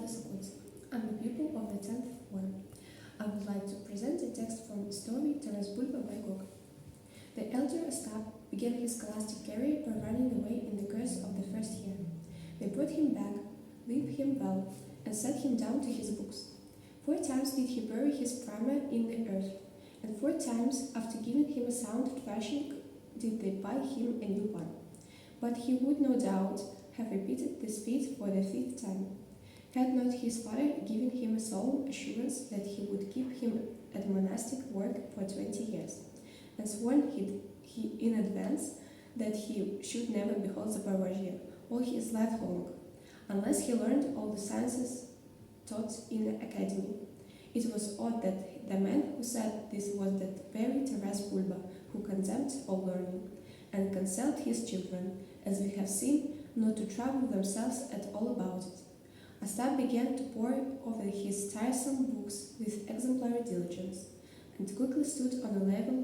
Sokольceva. I'm a pupil of the 10th form. I would like to present a text from the story Tarас Bульba by Comi. The elder Ostap began his scholastic career by running away in the course of the first year. They brought him back, whipped him well, and set him down to his books. 4 times did he bury his primer in the earth, and 4 times, after giving him a sound thrashing, did they buy him a new one. But he would no doubt have repeated this feat for the 5th time, had not his father given him a solemn assurance that he would keep him at monastic work for 20 years, and sworn he in advance that he should never behold the Zaporozhye all his life long, unless he learned all the sciences taught in the academy. It was odd that the man who said this was that very Tarас Bульba, who condemned all learning, and counselled his children, as we have seen, not to trouble themselves at all about it. Ostap began to pore over his tiresome books with exemplary diligence, and quickly stood on a level